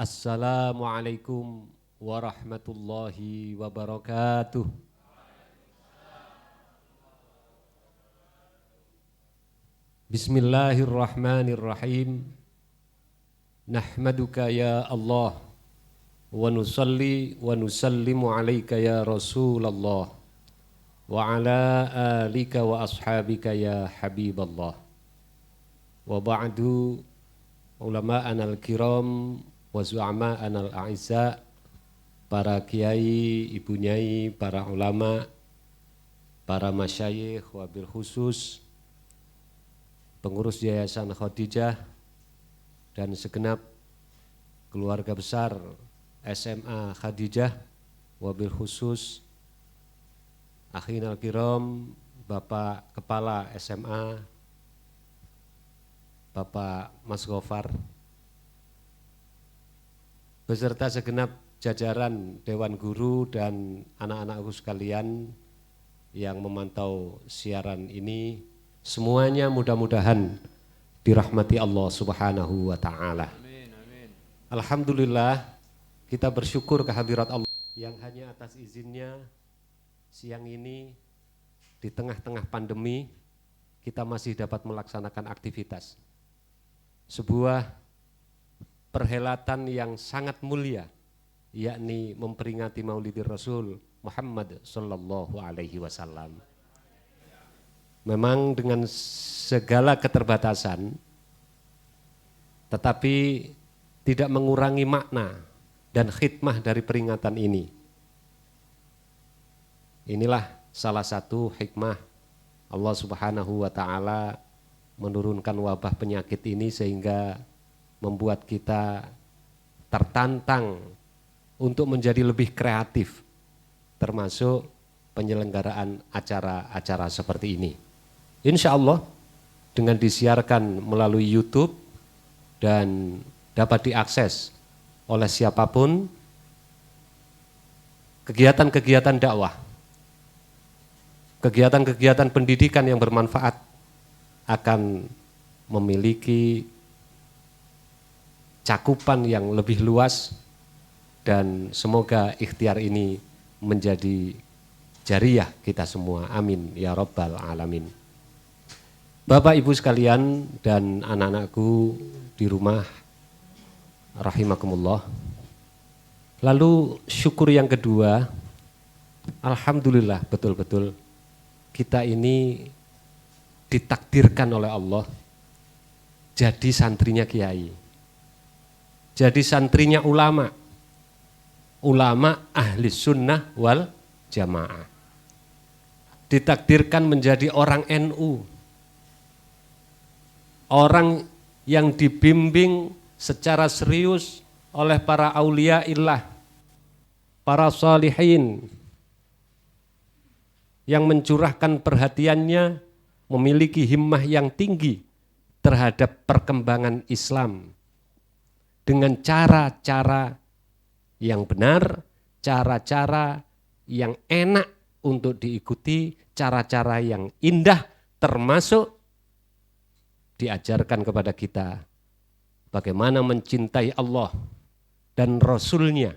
Assalamualaikum warahmatullahi wabarakatuh. Bismillahirrahmanirrahim. Nahmaduka ya Allah wa nusalli wa nusallimu alaika ya Rasulullah wa ala alika wa ashabika ya Habiballah. Wa ba'du, ulama'ana al-kiram wa zu'ama'ana al-a'izza, para kiai, ibu nyai, para ulama, para masyayikh, wabil khusus pengurus Yayasan Khadijah dan segenap keluarga besar SMA Khadijah, wabil khusus akhinal kiram, Bapak Kepala SMA, Bapak Mas Gofar, beserta segenap jajaran Dewan Guru dan anak-anakku sekalian yang memantau siaran ini, semuanya mudah-mudahan dirahmati Allah Subhanahu wa Ta'ala. Alhamdulillah, kita bersyukur kehadirat Allah yang hanya atas izinnya siang ini di tengah-tengah pandemi kita masih dapat melaksanakan aktivitas. Sebuah perhelatan yang sangat mulia, yakni memperingati Maulidir Rasul Muhammad sallallahu alaihi wasallam. Memang dengan segala keterbatasan, tetapi tidak mengurangi makna dan khidmah dari peringatan ini. Inilah salah satu hikmah Allah Subhanahu wa Ta'ala menurunkan wabah penyakit ini sehingga membuat kita tertantang untuk menjadi lebih kreatif, termasuk penyelenggaraan acara-acara seperti ini. Insya Allah dengan disiarkan melalui YouTube dan dapat diakses oleh siapapun, kegiatan-kegiatan dakwah, kegiatan-kegiatan pendidikan yang bermanfaat akan memiliki cakupan yang lebih luas, dan semoga ikhtiar ini menjadi jariah kita semua. Amin ya rabbal alamin. Bapak Ibu sekalian dan anak-anakku di rumah rahimakumullah. Lalu syukur yang kedua, alhamdulillah betul-betul kita ini ditakdirkan oleh Allah jadi santrinya kiai, jadi santrinya ulama, ulama ahli sunnah wal jamaah, ditakdirkan menjadi orang NU, orang yang dibimbing secara serius oleh para aulia illah, para salihin, yang mencurahkan perhatiannya, memiliki himmah yang tinggi terhadap perkembangan Islam dengan cara-cara yang benar, cara-cara yang enak untuk diikuti, cara-cara yang indah, termasuk diajarkan kepada kita bagaimana mencintai Allah dan Rasul-Nya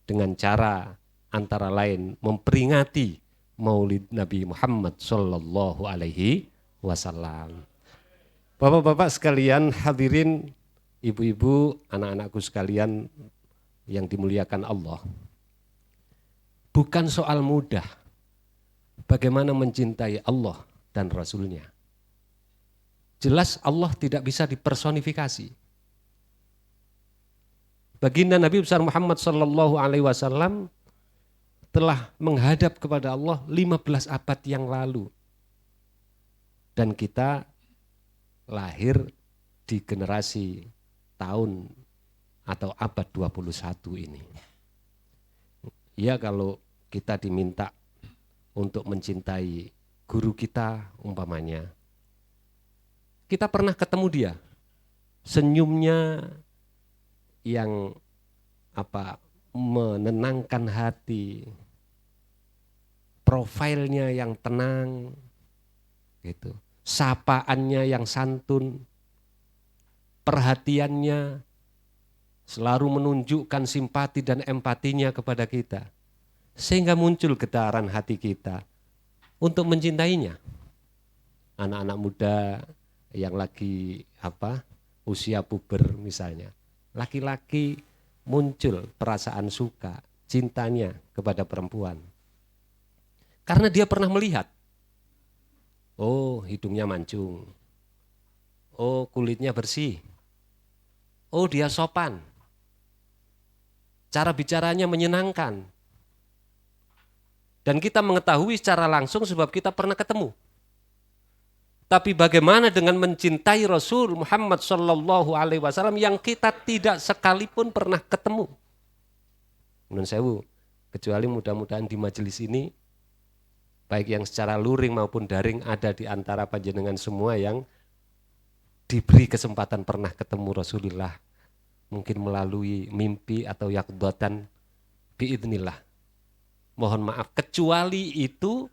dengan cara antara lain memperingati Maulid Nabi Muhammad sallallahu alaihi wasallam. Bapak-bapak sekalian, hadirin, ibu-ibu, anak-anakku sekalian yang dimuliakan Allah. Bukan soal mudah bagaimana mencintai Allah dan Rasul-Nya. Jelas Allah tidak bisa dipersonifikasi. Baginda Nabi besar Muhammad sallallahu alaihi wasallam telah menghadap kepada Allah 15 abad yang lalu. Dan kita lahir di generasi tahun atau abad 21 ini. Ya, kalau kita diminta untuk mencintai guru kita umpamanya, kita pernah ketemu dia, senyumnya yang menenangkan hati, profilnya yang tenang, gitu, sapaannya yang santun, perhatiannya selalu menunjukkan simpati dan empatinya kepada kita, sehingga muncul getaran hati kita untuk mencintainya. Anak-anak muda yang lagi usia puber misalnya, laki-laki muncul perasaan suka, cintanya kepada perempuan. Karena dia pernah melihat, oh hidungnya mancung, oh kulitnya bersih, oh dia sopan, cara bicaranya menyenangkan. Dan kita mengetahui secara langsung sebab kita pernah ketemu. Tapi bagaimana dengan mencintai Rasul Muhammad Sallallahu Alaihi Wasallam yang kita tidak sekalipun pernah ketemu? Menurut saya, kecuali mudah-mudahan di majelis ini, baik yang secara luring maupun daring, ada di antara panjenengan semua yang diberi kesempatan pernah ketemu Rasulullah, mungkin melalui mimpi atau yaqdatan biidznillah. Mohon maaf, kecuali itu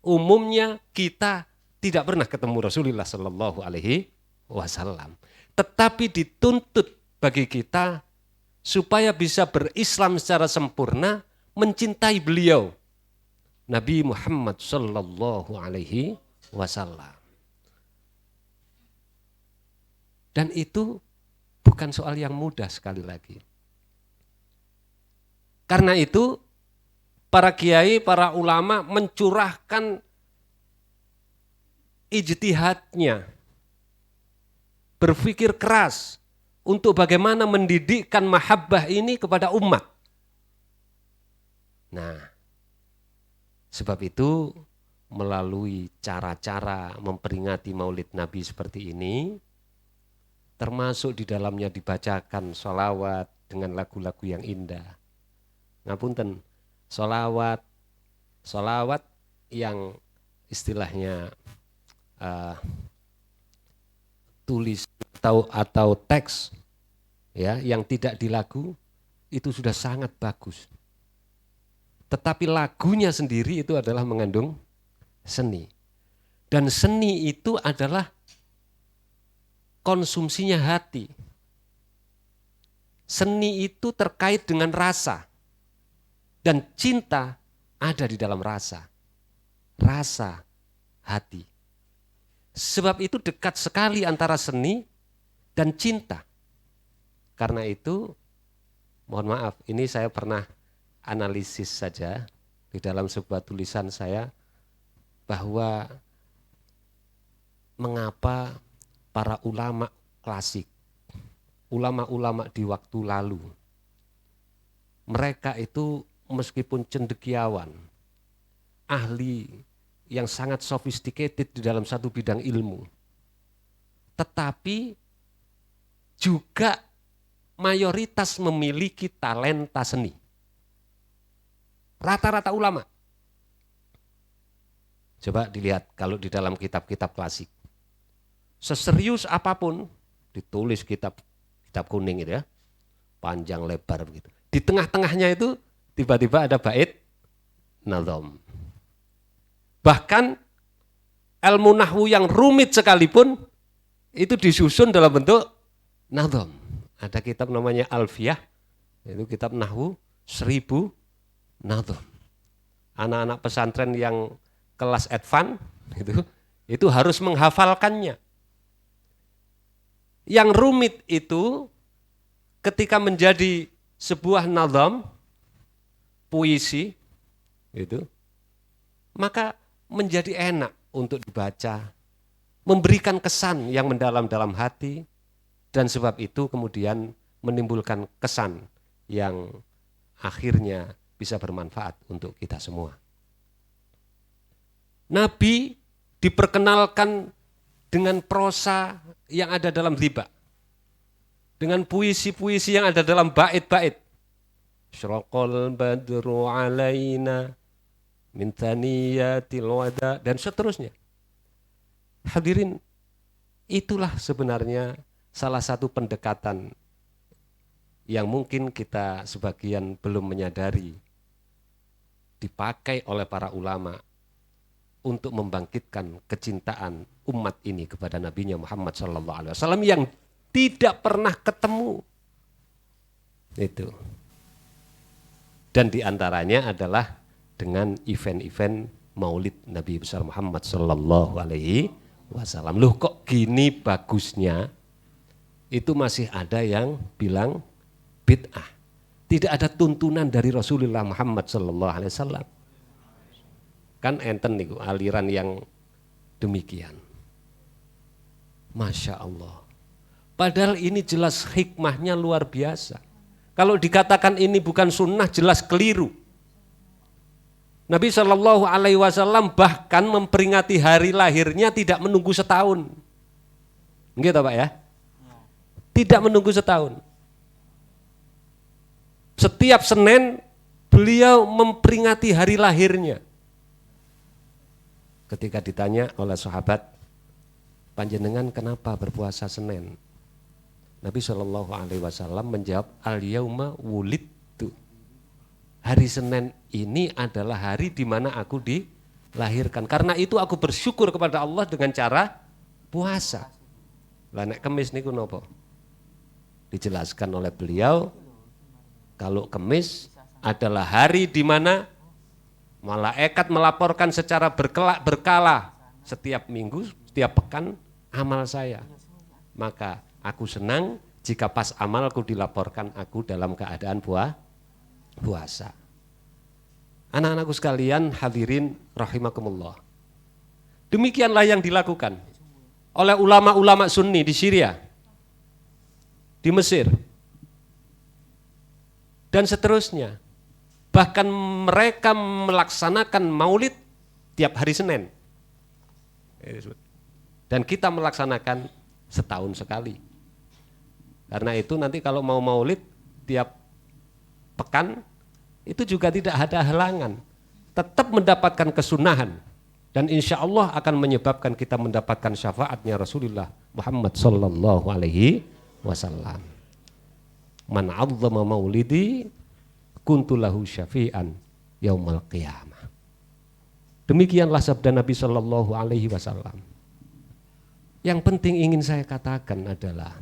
umumnya kita tidak pernah ketemu Rasulullah Sallallahu Alaihi Wasallam. Tetapi dituntut bagi kita supaya bisa berislam secara sempurna, mencintai beliau, Nabi Muhammad Sallallahu Alaihi Wasallam. Dan itu bukan soal yang mudah sekali lagi. Karena itu para kiai, para ulama mencurahkan ijtihadnya, berpikir keras untuk bagaimana mendidikkan mahabbah ini kepada umat. Nah, sebab itu melalui cara-cara memperingati Maulid Nabi seperti ini, termasuk di dalamnya dibacakan sholawat dengan lagu-lagu yang indah. Ngapunten, sholawat yang istilahnya tulis atau teks ya, yang tidak di lagu itu sudah sangat bagus. Tetapi lagunya sendiri itu adalah mengandung seni. Dan seni itu adalah konsumsinya hati. Seni itu terkait dengan rasa. Dan cinta ada di dalam rasa. Rasa hati. Sebab itu dekat sekali antara seni dan cinta. Karena itu, mohon maaf, ini saya pernah analisis saja di dalam sebuah tulisan saya, bahwa mengapa para ulama klasik, ulama-ulama di waktu lalu, mereka itu meskipun cendekiawan, ahli yang sangat sophisticated di dalam satu bidang ilmu, tetapi juga mayoritas memiliki talenta seni. Rata-rata ulama. Coba dilihat kalau di dalam kitab-kitab klasik. Seserius apapun, ditulis kitab kuning itu ya, panjang lebar begitu. Di tengah-tengahnya itu tiba-tiba ada bait nazam. Bahkan ilmu nahwu yang rumit sekalipun itu disusun dalam bentuk nazam. Ada kitab namanya Alfiyah, itu kitab nahwu 1000 nazam. Anak-anak pesantren yang kelas advance itu harus menghafalkannya. Yang rumit itu ketika menjadi sebuah nazam, puisi itu, maka menjadi enak untuk dibaca, memberikan kesan yang mendalam dalam hati, dan sebab itu kemudian menimbulkan kesan yang akhirnya bisa bermanfaat untuk kita semua. Nabi diperkenalkan dengan prosa yang ada dalam riba, dengan puisi-puisi yang ada dalam bait-bait. Syaraqal badru alaina min thaniyatil wada, dan seterusnya. Hadirin, itulah sebenarnya salah satu pendekatan yang mungkin kita sebagian belum menyadari dipakai oleh para ulama untuk membangkitkan kecintaan umat ini kepada Nabinya Muhammad SAW yang tidak pernah ketemu Itu. Dan diantaranya adalah dengan event-event Maulid Nabi besar Muhammad Sallallahu Alaihi Wasallam. Loh kok gini bagusnya? Itu masih ada yang bilang bid'ah. Tidak ada tuntunan dari Rasulullah Muhammad Sallallahu Alaihi Wasallam. Kan enten niku aliran yang demikian. Masya Allah. Padahal ini jelas hikmahnya luar biasa. Kalau dikatakan ini bukan sunnah jelas keliru. Nabi Shallallahu Alaihi Wasallam bahkan memperingati hari lahirnya tidak menunggu setahun. Gitu Pak ya? Tidak menunggu setahun. Setiap Senin beliau memperingati hari lahirnya. Ketika ditanya oleh sahabat, panjenengan kenapa berpuasa Senin? Nabi Shallallahu Alaihi Wasallam menjawab, al-yauma wulidtu. Hari Senin ini adalah hari di mana aku dilahirkan. Karena itu aku bersyukur kepada Allah dengan cara puasa. Lah nek Kemis niku napa? Dijelaskan oleh beliau, kalau Kemis adalah hari di mana malaikat melaporkan secara berkala setiap minggu, setiap pekan amal saya. Maka aku senang jika pas amalku dilaporkan aku dalam keadaan puasa. Anak-anakku sekalian hadirin rahimakumullah. Demikianlah yang dilakukan oleh ulama-ulama Sunni di Syria, di Mesir, dan seterusnya. Bahkan mereka melaksanakan maulid tiap hari Senin. Dan kita melaksanakan setahun sekali. Karena itu nanti kalau mau maulid tiap pekan itu juga tidak ada halangan. Tetap mendapatkan kesunahan. Dan insya Allah akan menyebabkan kita mendapatkan syafaatnya Rasulullah Muhammad Sallallahu Alaihi Wasallam. Man 'azzama maulidi kuntulahu syafi'an yaumal qiyamah. Demikianlah sabda Nabi Sallallahu Alaihi Wasallam. Yang penting ingin saya katakan adalah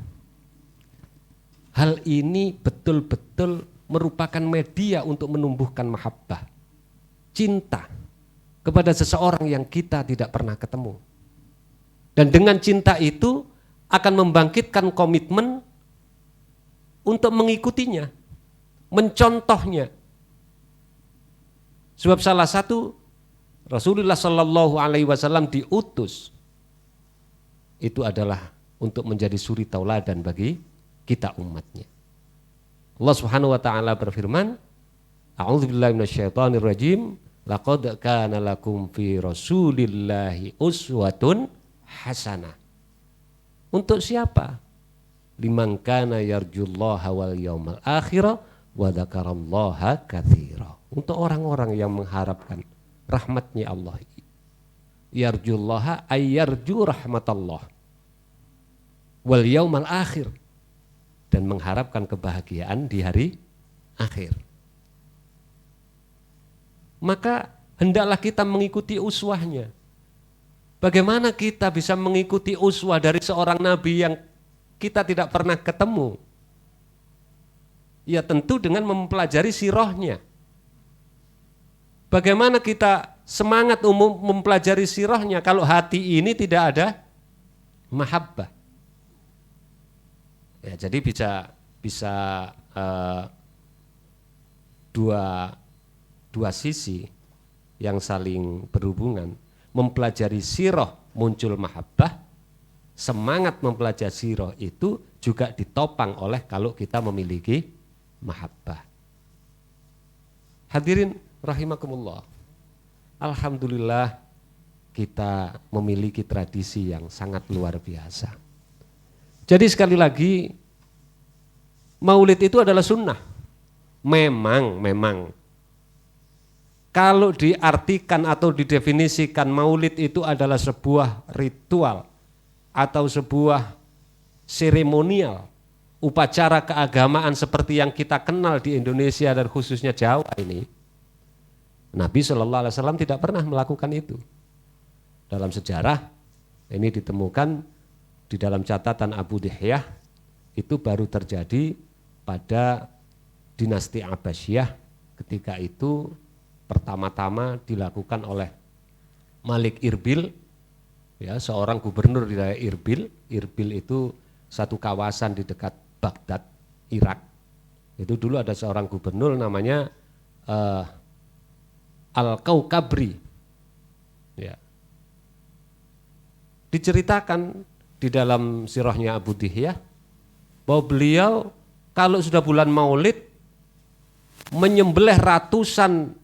hal ini betul-betul merupakan media untuk menumbuhkan mahabbah, cinta kepada seseorang yang kita tidak pernah ketemu. Dan dengan cinta itu akan membangkitkan komitmen untuk mengikutinya, mencontohnya. Sebab salah satu Rasulullah Sallallahu Alaihi Wasallam diutus itu adalah untuk menjadi suri tauladan bagi kita umatnya. Allah Subhanahu wa taala berfirman, A'udzubillahi minasyaitonirrajim, laqad kana lakum fi Rasulillahi uswatun hasanah. Untuk siapa? Liman kana yarjullaha wal yaumal akhir wa dzakarallaha katsira. Untuk orang-orang yang mengharapkan rahmatnya Allah. Yarjullaha ay yarju rahmatallah wal yaumal akhir, dan mengharapkan kebahagiaan di hari akhir. Maka hendaklah kita mengikuti uswahnya. Bagaimana kita bisa mengikuti uswah dari seorang nabi yang kita tidak pernah ketemu? Ya tentu dengan mempelajari sirahnya. Bagaimana kita semangat mempelajari sirahnya kalau hati ini tidak ada mahabbah? Ya, jadi bisa dua sisi yang saling berhubungan. Mempelajari sirah muncul mahabbah, semangat mempelajari sirah itu juga ditopang oleh kalau kita memiliki mahabbah. Hadirin rahimakumullah. Alhamdulillah kita memiliki tradisi yang sangat luar biasa. Jadi sekali lagi, maulid itu adalah sunnah. Memang kalau diartikan atau didefinisikan maulid itu adalah sebuah ritual atau sebuah seremonial, upacara keagamaan seperti yang kita kenal di Indonesia dan khususnya Jawa ini. Nabi Shallallahu Alaihi Wasallam tidak pernah melakukan itu. Dalam sejarah ini ditemukan di dalam catatan Abu Dihyah, itu baru terjadi pada dinasti Abbasiyah ketika itu pertama-tama dilakukan oleh Malik Irbil, ya, seorang gubernur di daerah Irbil. Irbil itu satu kawasan di dekat Baghdad, Irak. Itu dulu ada seorang gubernur namanya Al-Kaukabri. Ya. Diceritakan di dalam sirahnya Abu Dihyah bahwa beliau kalau sudah bulan Maulid menyembelih ratusan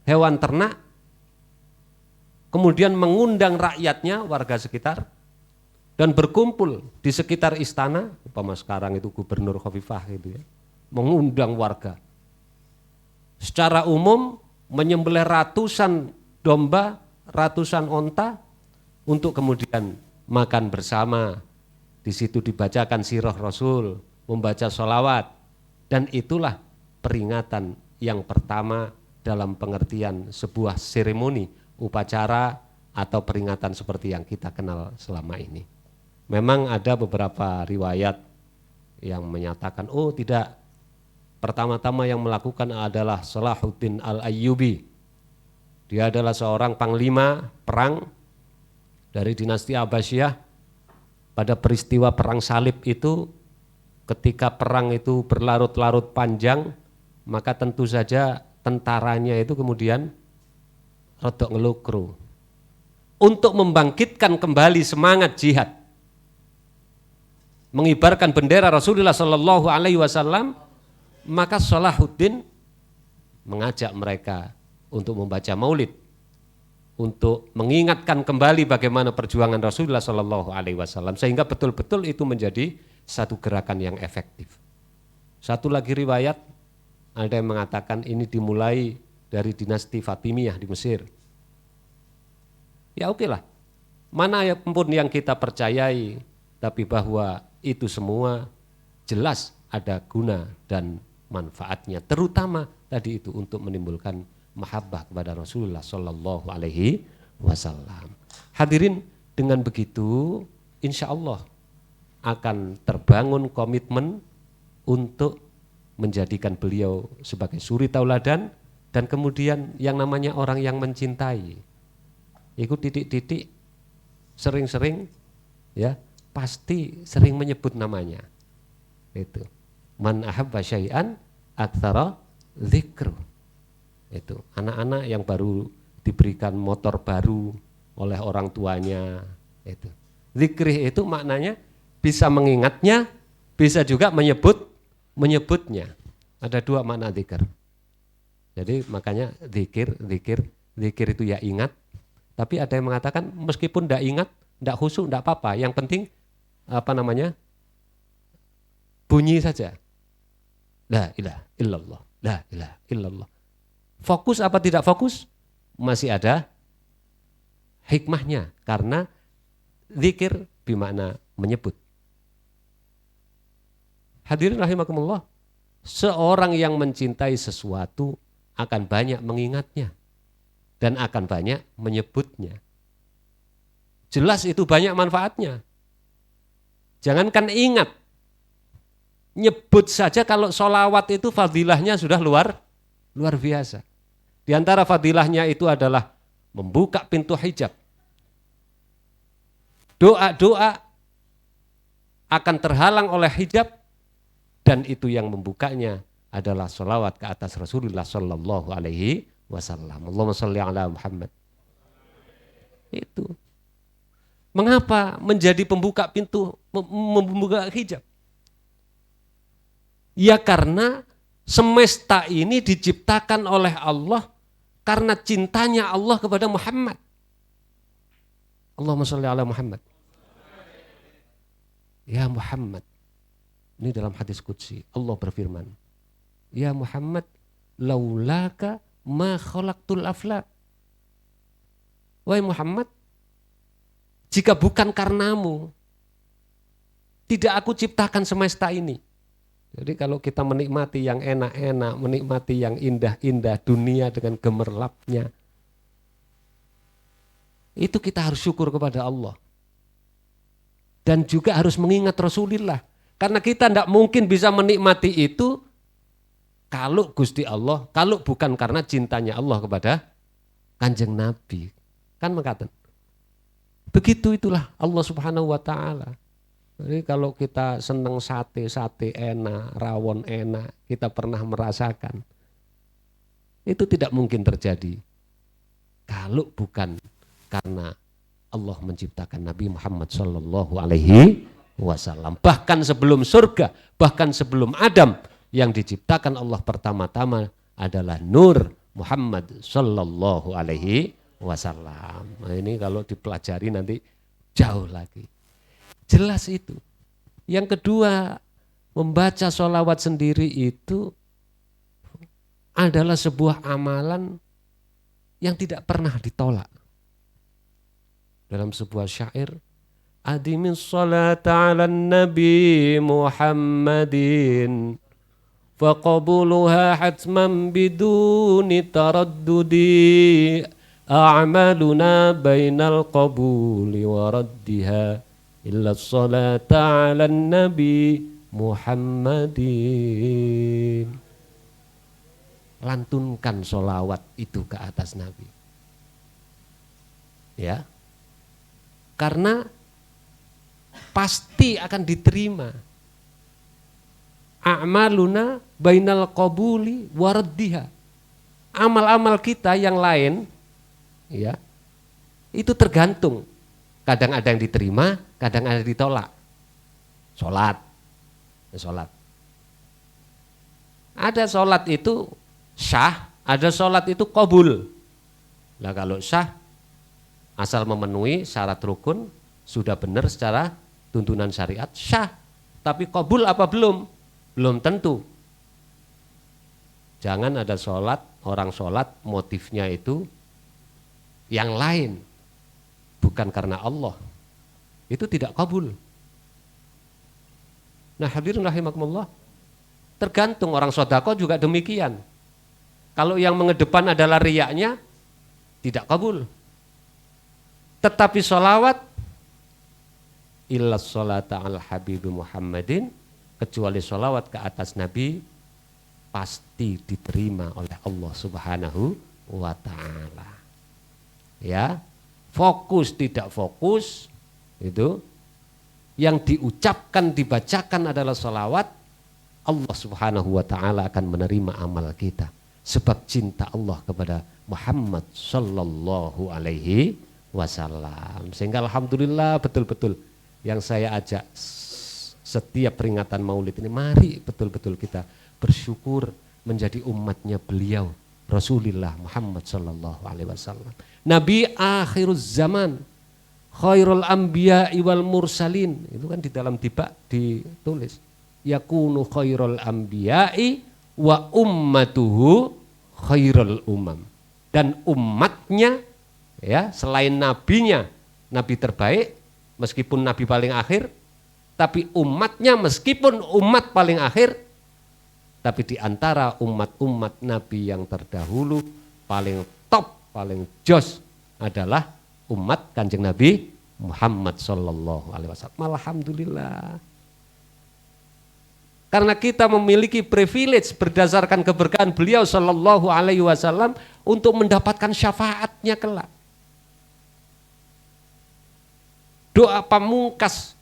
hewan ternak, kemudian mengundang rakyatnya, warga sekitar, dan berkumpul di sekitar istana, umpama sekarang itu gubernur Khofifah gitu ya, mengundang warga. Secara umum menyembelih ratusan domba, ratusan onta untuk kemudian makan bersama. Di situ dibacakan sirah Rasul, membaca sholawat, dan itulah peringatan yang pertama dalam pengertian sebuah seremoni, upacara atau peringatan seperti yang kita kenal selama ini. Memang ada beberapa riwayat yang menyatakan, oh tidak, pertama-tama yang melakukan adalah Salahuddin Al-Ayyubi. Dia adalah seorang panglima perang dari dinasti Abbasiyah. Pada peristiwa perang salib itu, ketika perang itu berlarut-larut panjang, maka tentu saja tentaranya itu kemudian rodok ngelukru. Untuk membangkitkan kembali semangat jihad, mengibarkan bendera Rasulullah Shallallahu Alaihi Wasallam, maka Salahuddin mengajak mereka untuk membaca maulid, untuk mengingatkan kembali bagaimana perjuangan Rasulullah Shallallahu Alaihi Wasallam, sehingga betul-betul itu menjadi satu gerakan yang efektif. Satu lagi riwayat, ada yang mengatakan ini dimulai dari dinasti Fatimiyah di Mesir. Ya oke lah, mana pun yang kita percayai, tapi bahwa itu semua jelas ada guna dan manfaatnya, terutama tadi itu untuk menimbulkan mahabbah kepada Rasulullah Shallallahu Alaihi Wasallam. Hadirin, dengan begitu insya Allah akan terbangun komitmen untuk menjadikan beliau sebagai suri tauladan, dan kemudian yang namanya orang yang mencintai, ikut titik-titik, sering-sering, ya pasti sering menyebut namanya. Itu man ahabba syai'an aktsara dzikru. Itu anak-anak yang baru diberikan motor baru oleh orang tuanya, itu zikrih itu maknanya bisa mengingatnya, bisa juga menyebutnya. Ada dua makna zikir. Jadi makanya zikir itu ya ingat. Tapi ada yang mengatakan meskipun tidak ingat, tidak khusyuk, tidak apa-apa. Yang penting bunyi saja. La ilaha illallah, la ilaha illallah. Fokus apa tidak fokus? Masih ada hikmahnya, karena zikir bermakna menyebut. Hadirin rahimakumullah, seorang yang mencintai sesuatu akan banyak mengingatnya dan akan banyak menyebutnya. Jelas itu banyak manfaatnya. Jangankan ingat, nyebut saja. Kalau sholawat itu fadilahnya sudah luar biasa. Di antara fadilahnya itu adalah membuka pintu hijab. Doa-doa akan terhalang oleh hijab, dan itu yang membukanya adalah sholawat ke atas Rasulullah Shallallahu Alaihi Wasallam. Allahumma sholli ala Muhammad. Itu mengapa menjadi pembuka pintu, membuka hijab? Ya karena semesta ini diciptakan oleh Allah karena cintanya Allah kepada Muhammad. Allahumma sholli ala Muhammad. Ya Muhammad. Ini dalam hadis qudsi Allah berfirman, ya Muhammad, laulaka ma khalaqtul aflak. Wahai Muhammad, jika bukan karenamu, tidak aku ciptakan semesta ini. Jadi kalau kita menikmati yang enak-enak, menikmati yang indah-indah, dunia dengan gemerlapnya, itu kita harus syukur kepada Allah. Dan juga harus mengingat Rasulullah. Karena kita tidak mungkin bisa menikmati itu Kalau Gusti Allah, kalau bukan karena cintanya Allah kepada Kanjeng Nabi. Kan mengatakan. Begitu itulah Allah Subhanahu wa taala. Jadi kalau kita senang sate enak, rawon enak, kita pernah merasakan. Itu tidak mungkin terjadi kalau bukan karena Allah menciptakan Nabi Muhammad sallallahu alaihi wasallam. Bahkan sebelum surga, bahkan sebelum Adam, yang diciptakan Allah pertama-tama adalah Nur Muhammad sallallahu alaihi wasallam. Nah, ini kalau dipelajari nanti jauh lagi. Jelas itu. Yang kedua, membaca sholawat sendiri itu adalah sebuah amalan yang tidak pernah ditolak. Dalam sebuah syair, adimin sholata ala nabi Muhammadin faqabuluha hatman biduni taraddudi a'maluna bainal qabuli wa raddiha illa sholata ala nabi Muhammadin. Lantunkan sholawat itu ke atas Nabi. Ya, karena pasti akan diterima. A'maluna bainal qabuli waraddiha. Amal-amal kita yang lain, ya, itu tergantung. Kadang ada yang diterima, kadang ada yang ditolak. Sholat. Ada sholat itu syah, ada sholat itu qabul. Nah kalau syah, asal memenuhi syarat rukun, sudah benar secara tuntunan syariat, syah. Tapi qabul apa belum? Belum tentu. Jangan ada sholat, orang sholat motifnya itu yang lain. Bukan karena Allah. Itu tidak qabul. Nah hadirin rahimakumullah, tergantung orang sodako juga demikian. Kalau yang mengedepan adalah riyaknya, tidak qabul. Tetapi sholawat, illa sholata al habibi Muhammadin, kecuali sholawat ke atas Nabi, pasti diterima oleh Allah Subhanahu wa ta'ala. Ya, fokus tidak fokus, itu yang diucapkan, dibacakan adalah sholawat, Allah Subhanahu wa ta'ala akan menerima amal kita. Sebab cinta Allah kepada Muhammad sallallahu alaihi wasallam. Sehingga alhamdulillah betul-betul yang saya ajak setiap peringatan Maulid ini, mari betul-betul kita bersyukur menjadi umatnya beliau Rasulullah Muhammad sallallahu alaihi wasallam. Nabi akhiruz zaman, khairul anbiya'i wal mursalin. Itu kan di dalam tiba ditulis. Yakunu khairul anbiya'i wa ummatuhu khairul umam. Dan umatnya, ya, selain nabinya, nabi terbaik, meskipun nabi paling akhir, tapi umatnya meskipun umat paling akhir, tapi di antara umat-umat nabi yang terdahulu, paling top, paling jos adalah umat Kanjeng Nabi Muhammad sallallahu alaihi wasallam. Alhamdulillah. Karena kita memiliki privilege berdasarkan keberkahan beliau sallallahu alaihi wasallam untuk mendapatkan syafaatnya kelak. Doa pamungkas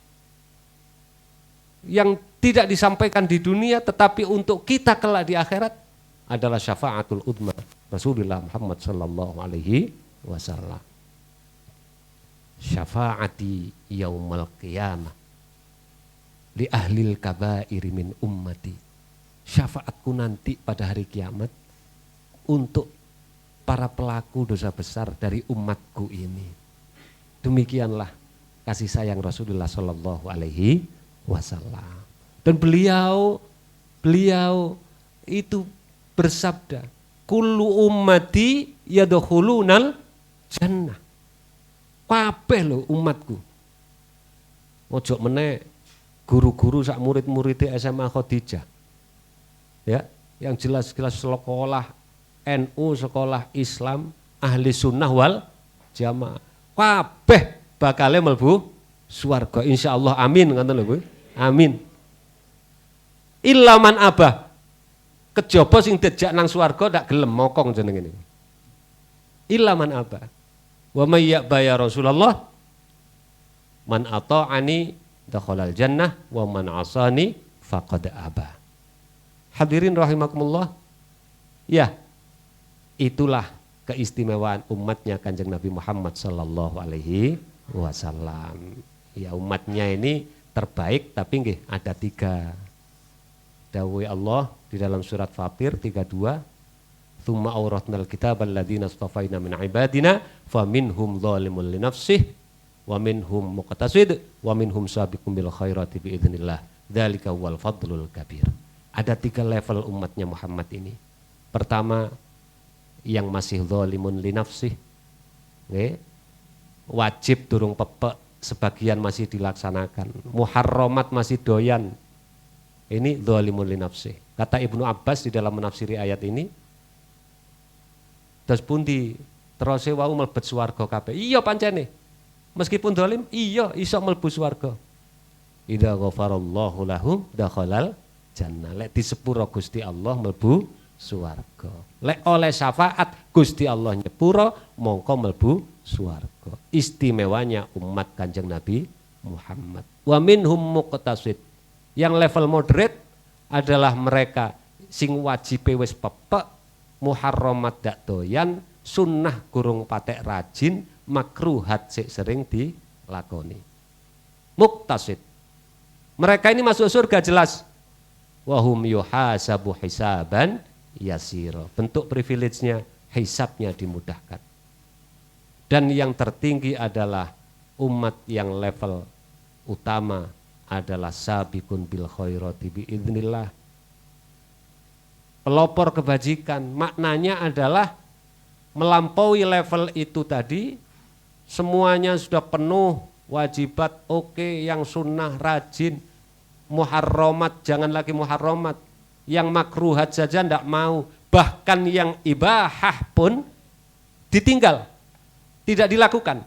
yang tidak disampaikan di dunia tetapi untuk kita kelak di akhirat adalah syafaatul udma Rasulullah Muhammad sallallahu alaihi wasallam. Syafaati yaumal qiyamah li ahlil kabairi min ummati. Syafaatku nanti pada hari kiamat untuk para pelaku dosa besar dari umatku ini. Demikianlah kasih sayang Rasulullah sallallahu alaihi wasallam. Dan beliau itu bersabda, kullu ummati yadkhulunal jannah. Kabeh lho umatku. Ojo meneh guru-guru sak murid-murid SMA Khadijah. Ya, yang jelas-jelas sekolah NU, sekolah Islam, ahli sunnah wal jamaah. Kabeh bakale mlebu swarga insyaallah, amin ngoten lho Bu. Amin. Illa man abah. Kejaba sing dijak nang swarga tak gelem mokong jenenge. Illa man aba. Wa may ya'ba ya Rasulullah man ata'ani dakhalal jannah wa man asani faqad aba. Hadirin rahimakumullah. Ya, itulah keistimewaan umatnya Kanjeng Nabi Muhammad sallallahu alaihi wasallam. Ya, umatnya ini terbaik, tapi nggih ada 3. Dawuh Allah di dalam surat Fatir 32, "Tsumma awratnal kitabal ladzina astafaina min ibadina faminhum dzalimun li nafsihi wa minhum muqtasid wa minhum sabiqun bil khairati bi idznillah. Dzalika huwal fadlul kabir." Ada 3 level umatnya Muhammad ini. Pertama, yang masih dzalimun li nafsihi. Wajib durung pepek, sebagian masih dilaksanakan. Muharramat masih doyan. Ini dzalimun li nafsi. Kata Ibnu Abbas di dalam menafsiri ayat ini, terus pundi terose wau mlebet swarga kabeh. Iya pancene. Meskipun zalim, iya iso mlebu swarga. Idza ghafarallahu lahum dakhalal jannah. Lek disepuro Gusti Allah mlebu swarga. Lek oleh syafaat Gusti Allah nyepuro mongko mlebu swarga. Istimewanya umat Kanjeng Nabi Muhammad. Wa minhum muqtasid. Yang level moderate adalah mereka sing wajibe wis pepek, muharramat dak doyan, sunnah gurung patek rajin, makruhat sik sering dilakoni. Muqtasid. Mereka ini masuk surga jelas. Wahum yuhasabu hisaban yasira. Bentuk privilege-nya, hisabnya dimudahkan. Dan yang tertinggi adalah umat yang level utama adalah sabiqun bil khairati bi idznillah. Pelopor kebajikan, maknanya adalah melampaui level itu tadi, semuanya sudah penuh, wajibat oke, yang sunnah rajin, muharramat jangan lagi muharramat, yang makruhat saja ndak mau, bahkan yang ibahah pun ditinggal, tidak dilakukan.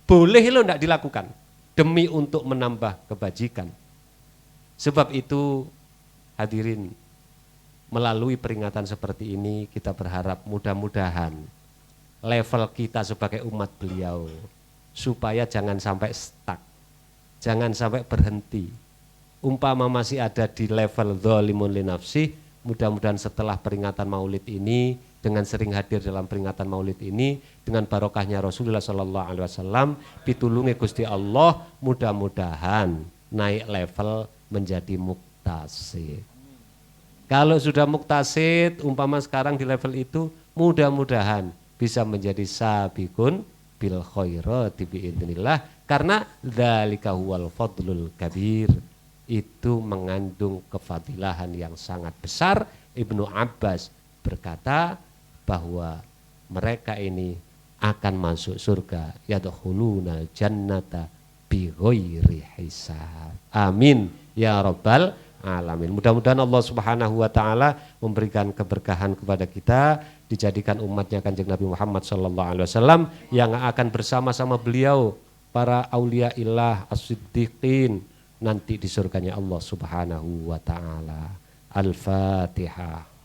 Boleh lo ndak dilakukan demi untuk menambah kebajikan. Sebab itu hadirin, melalui peringatan seperti ini kita berharap mudah-mudahan level kita sebagai umat beliau supaya jangan sampai stuck, jangan sampai berhenti. Umpama masih ada di level dzalimun li nafsi, mudah-mudahan setelah peringatan Maulid ini, dengan sering hadir dalam peringatan Maulid ini, dengan barokahnya Rasulullah sallallahu alaihi wasallam, pitulunge Gusti Allah, mudah-mudahan naik level menjadi muktasid. Kalau sudah muktasid, umpama sekarang di level itu, mudah-mudahan bisa menjadi sabiqun bil khairati bi idznillah, karena dzalika huwal fadlul kabir. Itu mengandung kefadilahan yang sangat besar. Ibnu Abbas berkata bahwa mereka ini akan masuk surga, yadkhulunal jannata bi ghairi hisab. Amin ya rabbal alamin. Mudah-mudahan Allah Subhanahu wa taala memberikan keberkahan kepada kita, dijadikan umatnya Kanjeng Nabi Muhammad sallallahu alaihi wasallam yang akan bersama-sama beliau para aulia illah as-siddiqin nanti di surganya Allah Subhanahu wa taala. Al-Fatihah.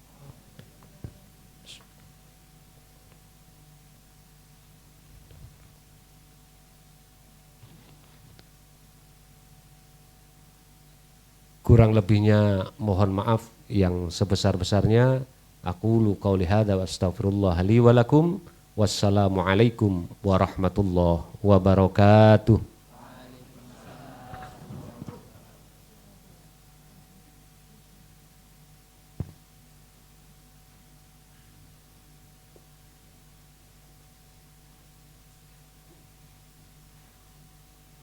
Kurang lebihnya mohon maaf yang sebesar-besarnya. Aqulu qauli hadza wa astaghfirullah li wa lakum. Wassalamualaikum warahmatullahi wabarakatuh.